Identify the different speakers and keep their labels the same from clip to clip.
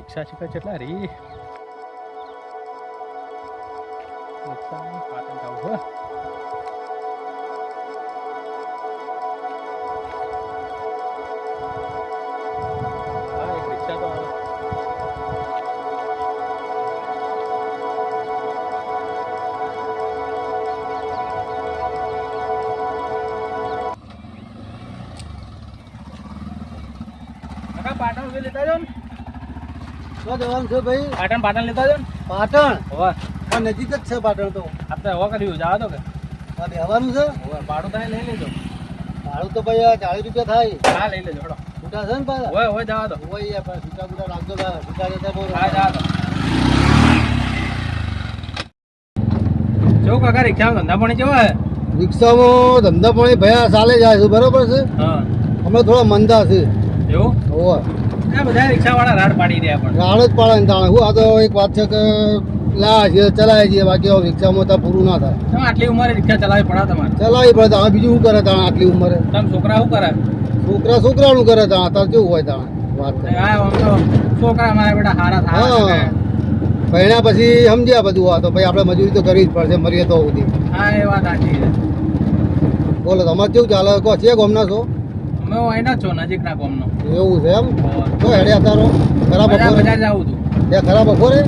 Speaker 1: રિક્ષા શીખે કેટલા રી રિક્ષા પાટણ જાવ હો હા એક રિક્ષા તો આવે પાટણ લેતા જાવ
Speaker 2: શું જવાનું છે ભાઈ?
Speaker 1: પાટણ લેતા જાવ
Speaker 2: પાટણ
Speaker 1: હોવા
Speaker 2: આ નજીક જ છે પાટણ તો.
Speaker 1: આપણે હવા કર્યું જવા દો કે
Speaker 2: આ બેહવાનું છે.
Speaker 1: ભાડું તમે લઈ લેજો
Speaker 2: ભાડું તો ભાઈ આ 40 રૂપિયા થાય.
Speaker 1: હા લઈ લેજો હડો
Speaker 2: છૂટા છે ને પાછા?
Speaker 1: હોય જવા દો
Speaker 2: હોય યાર પણ છૂટા બૂટા રાખજો ને. છૂટા જતા બહુ
Speaker 1: હા જવા દો જો કાકા રિક્ષા ધંધા પાણી કેવા હે
Speaker 2: રિક્ષામાં ધંધા પાણી ભયા ચાલે જાય છે બરોબર છે.
Speaker 1: હા
Speaker 2: હમણાં થોડા મંદા છે.
Speaker 1: એવું
Speaker 2: હોવા
Speaker 1: આ બધા રિક્ષા વાળા રાડ પાડી દે પણ
Speaker 2: રાડ જ પાડે ને તાણે. હું આ તો એક વાત છે કે લા છે ચલાય છે બાકી હવે રિક્ષામાં તો પૂરું ના થાય.
Speaker 1: તમે આટલી ઉંમરે રિક્ષા ચલાવી પડે તમારે
Speaker 2: ચલાવી પડે તાણે. બીજું શું કરે તાણે આટલી ઉંમરે?
Speaker 1: તમે છોકરા શું કરે
Speaker 2: છોકરાનું કરે તાણે. તાર કેવું હોય તાણે વાત કરે.
Speaker 1: હા આમ તો છોકરા મારા બેટા હારા થાય
Speaker 2: હા ભણ્યા પછી સમજ્યા બધું. આ તો ભાઈ આપણે મજૂરી તો કરવી જ પડશે મરીએ તો સુધી.
Speaker 1: હા એ વાત સાચી છે
Speaker 2: બોલો તમારે કેવું ચાલે? કહો છે ગોમના છો?
Speaker 1: અમે અહીંના જ છો નજીકના ગામનો
Speaker 2: એવું છે એમ? તો હેડે તારો ખરાબ
Speaker 1: બજાર
Speaker 2: બપોરે
Speaker 1: બજાર જાવું છું
Speaker 2: ત્યાં ખરાબ બપોરે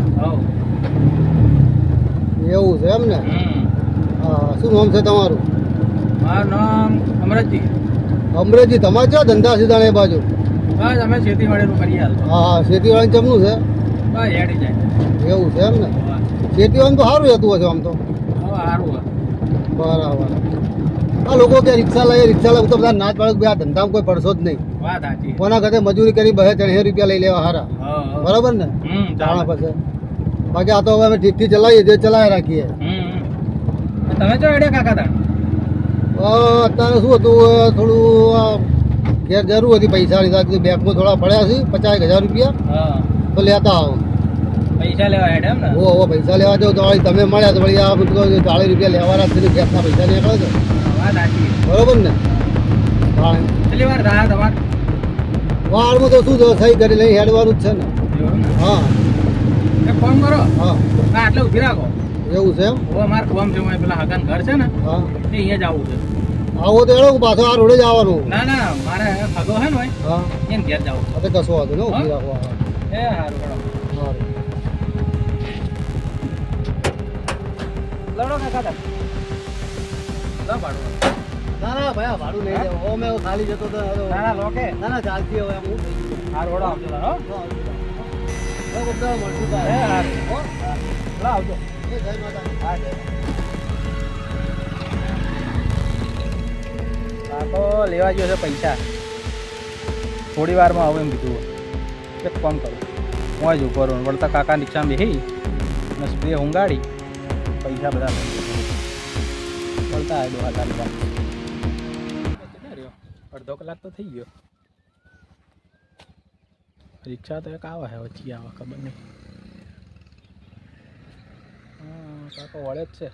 Speaker 1: હવ
Speaker 2: એવું છે એમ ને? હા શું નામ છે તમારું?
Speaker 1: મારું નામ અમરતજી
Speaker 2: અમરેજી. તમારે ક્યાં ધંધા સીધા એ બાજુ?
Speaker 1: બસ અમે ખેતીવાડીનું કરીએ હાલ તો
Speaker 2: હા ખેતીવાડી ચમનું છે
Speaker 1: બસ હેડી જાય
Speaker 2: એવું છે એમ ને? ખેતીવાડી તો સારું રહેતું હશે આમ તો.
Speaker 1: હવે સારું હોય
Speaker 2: બરાબર. આ લોકો કે રિક્ષા લઈએ તો બધા નાચ પાડે કે આ ધંધામાં કોઈ પડશો જ નહીં.
Speaker 1: વાત સાચી
Speaker 2: કોના ઘરે મજૂરી કરી 200-300 રૂપિયા લઈ લેવા હારા. બરાબર ને?
Speaker 1: ચાલે
Speaker 2: પછી બાકી આ તો હવે અમે ઠીકથી ચલાવીએ જે ચલાવી રાખીએ.
Speaker 1: તમે જો હેડે કાકા તા
Speaker 2: અત્યારે શું હતું થોડું ઘેર જરૂર હતી પૈસાની. બેંકમાં થોડા પડ્યા છે 50,000 રૂપિયા તો લેતા આવો.
Speaker 1: પૈસા લેવા હેડે એમ ને
Speaker 2: ઓ પૈસા લેવા જાવ તો વળી તમે મળ્યા તો વળી આ બધું 40 રૂપિયા લેવાના છે ગેસના પૈસા નીકળે છે.
Speaker 1: વાત સાચી
Speaker 2: બરોબર ને?
Speaker 1: કેટલી વાર રાહ તમારે
Speaker 2: વાળમાં તો શું સહી કરી લઈ હેડવાનું જ છે ને. હા
Speaker 1: એક ફોન કરો
Speaker 2: હા
Speaker 1: આટલે ઉભી રાખો
Speaker 2: એવું છે એમ?
Speaker 1: હવે મારે ફોન છે પેલા હગન ઘર છે ને
Speaker 2: હા
Speaker 1: એ અહીંયા જવું છે
Speaker 2: આવો તો એનો પાછો આ રોડે જ આવવાનું.
Speaker 1: ના મારે હગો છે ને
Speaker 2: હા
Speaker 1: એને ઘેર જવું
Speaker 2: તો કશો વાંધો ને ઉભી રાખો.
Speaker 1: એ સારું
Speaker 2: સારું
Speaker 1: લડો કાકા તા લો ભાડું
Speaker 2: ના ભાઈ આ ભાડું લઈ જાવ. ઓ મેં ખાલી જતો તો
Speaker 1: ના લોકે
Speaker 2: ના ચાલતી હવે હું
Speaker 1: આ રોડો આવજો હો
Speaker 2: બધા મળશું
Speaker 1: એ
Speaker 2: તારે.
Speaker 1: સારું
Speaker 2: હો?
Speaker 1: લો આવજો
Speaker 2: એ જય માતા.
Speaker 1: હા જય કાકો લેવા ગયો છે પૈસા થોડી વારમાં આવું એમ કીધું એક ફોન કરું હું જ ઉપર વળતા કાકા રિક્ષામાં બેસી અને સ્પ્રે ઊંઘાડી પૈસા બધા વળતા આવ્યો હતા લેવા અડધો કલાક તો થઈ ગયો રિક્ષા તો એક આવે છે વચ્ચે આવે ખબર નહીં હા કાકો વળે જ છે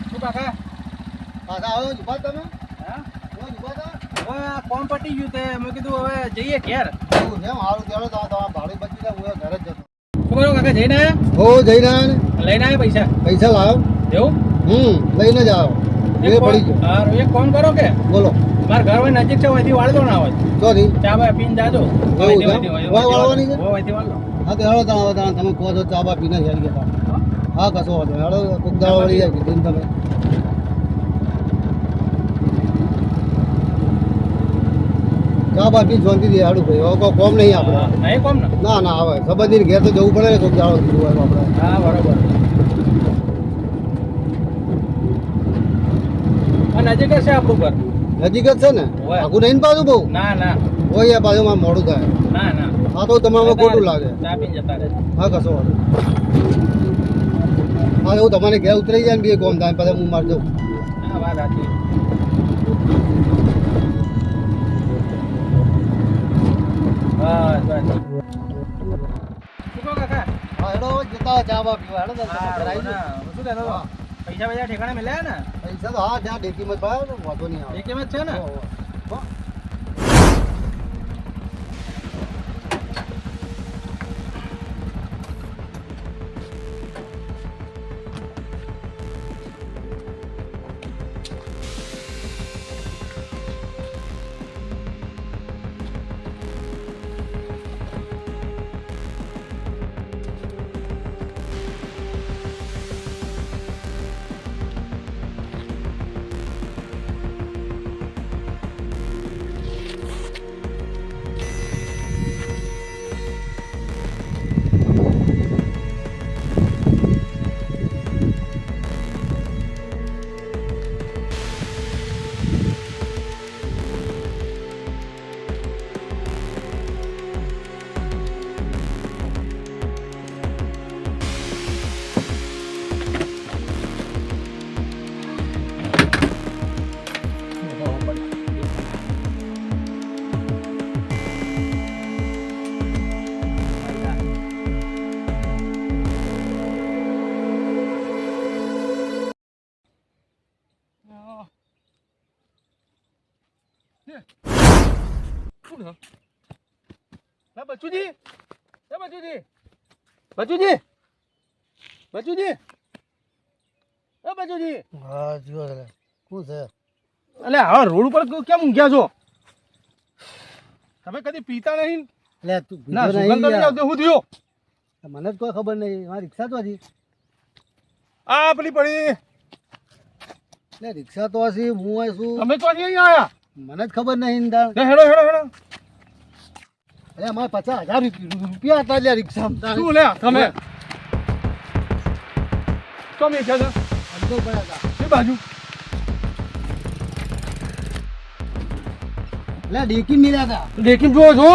Speaker 1: શું કાકા
Speaker 2: પાછા આવો ઉભા તમે?
Speaker 1: હા
Speaker 2: રોજ ઉભા હતા?
Speaker 1: હવે આ કોમ પટી ગયું તે મેં કીધું હવે જઈએ ઘેર
Speaker 2: એવું છે એમ? સારું ચાલો તો તમારા ભાડું બચી જાય. હું ઘરે જ જતો.
Speaker 1: શું કરો કાકા જઈને આવ્યા
Speaker 2: હો જઈને આવ્યા ને?
Speaker 1: લઈને આવ્યા પૈસા
Speaker 2: પૈસા લાવ્યો?
Speaker 1: એવું
Speaker 2: લઈને જ આવ્યો.
Speaker 1: એક
Speaker 2: એ
Speaker 1: ફોન-
Speaker 2: પડી ગયો.
Speaker 1: હારું, એક ફોન કરો કે
Speaker 2: બોલો
Speaker 1: મારા ઘર હોય નજીક છે અહીંથી વાળતો ના હોય
Speaker 2: ચોથી
Speaker 1: ચા બા પીને જાજો
Speaker 2: એવું છે? હોય વાળવાની છે?
Speaker 1: અહીંથી વાળો
Speaker 2: હા તો હેડો તાણ તમે કહો છો ચા બા પીને હેડી ગયા તા. હા કશો વાંધો નહીં. હેડો કોક દાડો વળી જાય કીધું ને તમે. ચા બા પી શાંતિથી હેડું ભાઈ. હવે કોઈ કોમ નહીં આપણે.
Speaker 1: નહીં કોમ ને
Speaker 2: ના આવે સંબંધી ઘેર તો જવું પડે ને કોક દાડો કીધું હોય તો આપણે.
Speaker 1: હા બરોબર આ નજીક જ છે આપણું ઘર
Speaker 2: નજીક જ છે ને?
Speaker 1: હોય.
Speaker 2: આખું નહીં ને પાછું બહુ
Speaker 1: ના
Speaker 2: હોય યાર પાછું મારે મોડું થાય.
Speaker 1: ના
Speaker 2: હા તો તમારે ખોટું લાગે.
Speaker 1: ચા પીને જતા રહે
Speaker 2: હા કશો વાંધો નહીં. હા એવું તમારે ઘેર ઉતરી જાય ને બે કોમ થાય પછી હું માર જઉં.
Speaker 1: હા વાત સાચી બસ શું કહો કાકા
Speaker 2: હા હેડો જતા ચા બા પીવા હેડો
Speaker 1: હા,
Speaker 2: કરાવી દો.
Speaker 1: શું થયું? પૈસા બધા ઠેકાણે મળ્યા ને?
Speaker 2: પૈસા તો હા જ્યાં ડેકીમાં પાયો ને વાંધો નહીં આવે.
Speaker 1: એક એમ જ છે ને?
Speaker 2: હો.
Speaker 1: બચુજી, બચુજી, બચુજી, બચુજી, બચુજી.
Speaker 2: હા જીવો છે શું છે?
Speaker 1: અલે હા રોડ ઉપર કેમ ઊંઘ્યા છો? તમે કદી પીતા નહીં?
Speaker 2: એટલે તું
Speaker 1: ના
Speaker 2: ભીગો
Speaker 1: સુગંધ
Speaker 2: નહીં
Speaker 1: નહીં
Speaker 2: યાર.
Speaker 1: આવતી. હું થયો?
Speaker 2: મને જ કોઈ ખબર નહીં. મારી રિક્ષા તો હતી.
Speaker 1: આ પેલી પડી.
Speaker 2: એટલે રિક્ષા તો હશે, હું આવીશું.
Speaker 1: તમે તો અહીં આયા?
Speaker 2: મને જ ખબર નહીં. તાણ.
Speaker 1: હેડો હેડો હેડો.
Speaker 2: અરે અમારે 50,000 રૂપિયા હતા એટલે રિક્ષામાં.
Speaker 1: શું લે તમે? તો મેં છે
Speaker 2: અંદર પડ્યા હતા.
Speaker 1: એ બાજુ
Speaker 2: એટલે ડેકી મિલ્યા હતા.
Speaker 1: દેખી જોવો છો.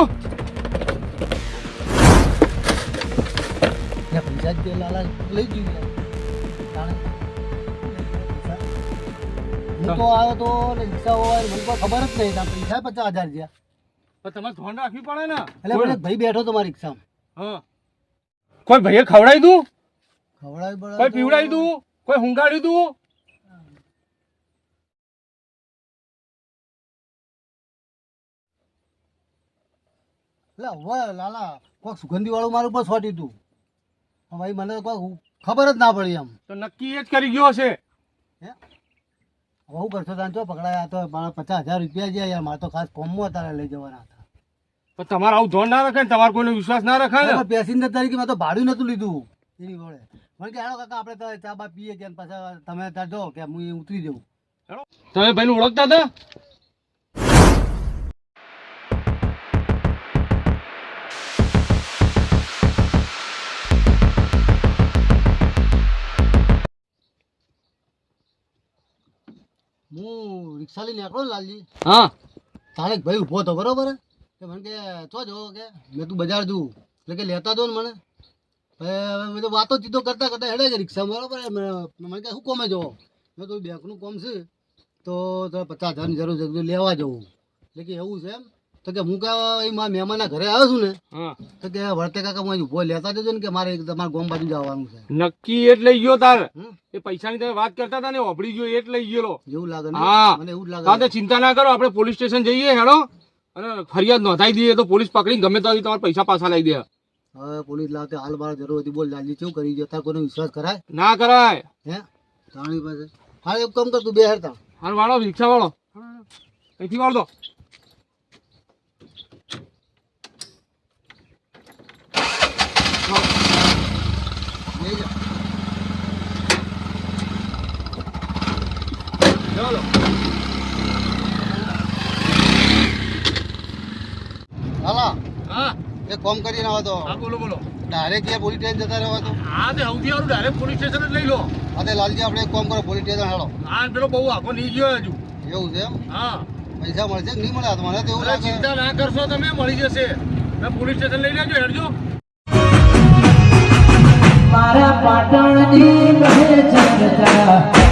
Speaker 2: એટલે પૈસા જ તે લાલા લઈ ગયું યાર. તાણે. હું તો આવ્યો તો એટલે રિક્ષા હોય મને કોઈ ખબર જ નહીં. તાણ પૈસા 50,000 જ્યાં.
Speaker 1: પણ તમારે ધ્યાન રાખવી પડે ને.
Speaker 2: એટલે મને એક ભાઈ બેઠો તો મારી રિક્ષામાં.
Speaker 1: હા. કોઈ ભાઈએ ખવડાવી દઉં?
Speaker 2: ખવડાવી બળાવી
Speaker 1: કોઈ
Speaker 2: તો-
Speaker 1: પીવડાવી દઉં? કોઈ હુંગાડી દઉં?
Speaker 2: એટલે હવે લાલા કોઈક સુગંધી વાળું મારું પર છોટી તું. ભાઈ મને કોઈ ખબર જ ના પડી એમ.
Speaker 1: તો નક્કી એ જ કરી ગયો હશે.
Speaker 2: હે હવે હું કરશો તાન ચો પકડાયા તો મારા 50,000 રૂપિયા જ્યાં યાર. મારે તો ખાસ કોમમાં તારે લઈ જવાના હતા.
Speaker 1: પણ તમારે આવું ધોન ના રખાય ને, તમારે કોઈનો વિશ્વાસ ના રખાય ને.
Speaker 2: પેસેન્જર તરીકે મેં તો ભાડું નતું લીધું એની જોડે. મને કે હેડો કાકા આપણે તો ચા બા પીએ કે પાછા તમે ત્યાં જો કે હું ઉતરી જઉં.
Speaker 1: તમે ભાઈને ઓળખતા હતા?
Speaker 2: હું રિક્ષા લઈને નીકળો ને લાલજી.
Speaker 1: હા.
Speaker 2: તારે એક ભાઈ ઊભો હતો બરોબર હે? કે મને કે ચો જો કે મેં તું બજાર જવું એટલે કે લેતા દો ને મને. હવે મેં તો વાતો ચીતો કરતા કરતા હેડે કે રિક્ષા બરોબર હે? મને કે શું કોમે જવો? મેં તો બેંકનું કોમ છે તો 50,000ની જરૂર છે, કીધું લેવા જવું. એટલે કે એવું છે એમ? તો કે હું કે મારા મહેમાનના ઘરે આવ્યો છું ને
Speaker 1: હા.
Speaker 2: તો કે વર્તે કાકા હું ઊભો લેતા દેજો ને કે મારે તમારા ગામ બાજુ જવાનું છે.
Speaker 1: નક્કી એ જ લઈ ગયો તાર.
Speaker 2: હમ?
Speaker 1: એ પૈસાની તમે વાત કરતા હતા ને, ઓભળી ગયો એ જ લઈ ગયેલો.
Speaker 2: એવું લાગે ને?
Speaker 1: હા.
Speaker 2: મને એવું જ લાગે.
Speaker 1: હા તો ચિંતા ના કરો, આપણે પોલીસ સ્ટેશન જઈએ હેડો અને ફરિયાદ નોંધાઈ દઈએ તો પોલીસ પકડીને ગમે તો તમારા પૈસા પાછા લઈ દે.
Speaker 2: હવે પોલીસ લાવતે હાલ મારે જરૂર હતી. બોલ લાલજી કેવું કરી ગયો? તાર કોઈનો વિશ્વાસ કરાય?
Speaker 1: ના કરાય.
Speaker 2: હે તાણી પાસે હા એક કામ કર તું બે હેરતા.
Speaker 1: હાલ વાળો, રિક્ષા વાળો અહીંથી વાળ દો.
Speaker 2: લઈ જા.
Speaker 1: ચાલો.
Speaker 2: હાલા
Speaker 1: હા
Speaker 2: એક કામ કરીને આવો તો
Speaker 1: હા બોલો બોલો.
Speaker 2: ડાયરેક્ટ જે પોલીસ સ્ટેશન જતા રહેવા તો.
Speaker 1: હા તે સૌથી સારું ડાયરેક્ટ પોલીસ સ્ટેશન જ લઈ લો.
Speaker 2: હા તે લાલજી આપણે એક કામ કરો પોલીસ સ્ટેશન હેડો.
Speaker 1: હા પેલો બહુ આખો નહીં ગયો હજુ.
Speaker 2: એવું છે એમ?
Speaker 1: હા
Speaker 2: પૈસા મળશે કે નહીં મળે? આ તો મને તો એવું
Speaker 1: અરે
Speaker 2: લાગે.
Speaker 1: ચિંતા ના કરશો તમે, મળી જશે. તમે પોલીસ સ્ટેશન લઈ લેજો હેડજો.
Speaker 3: મારા પાટણની કહે છે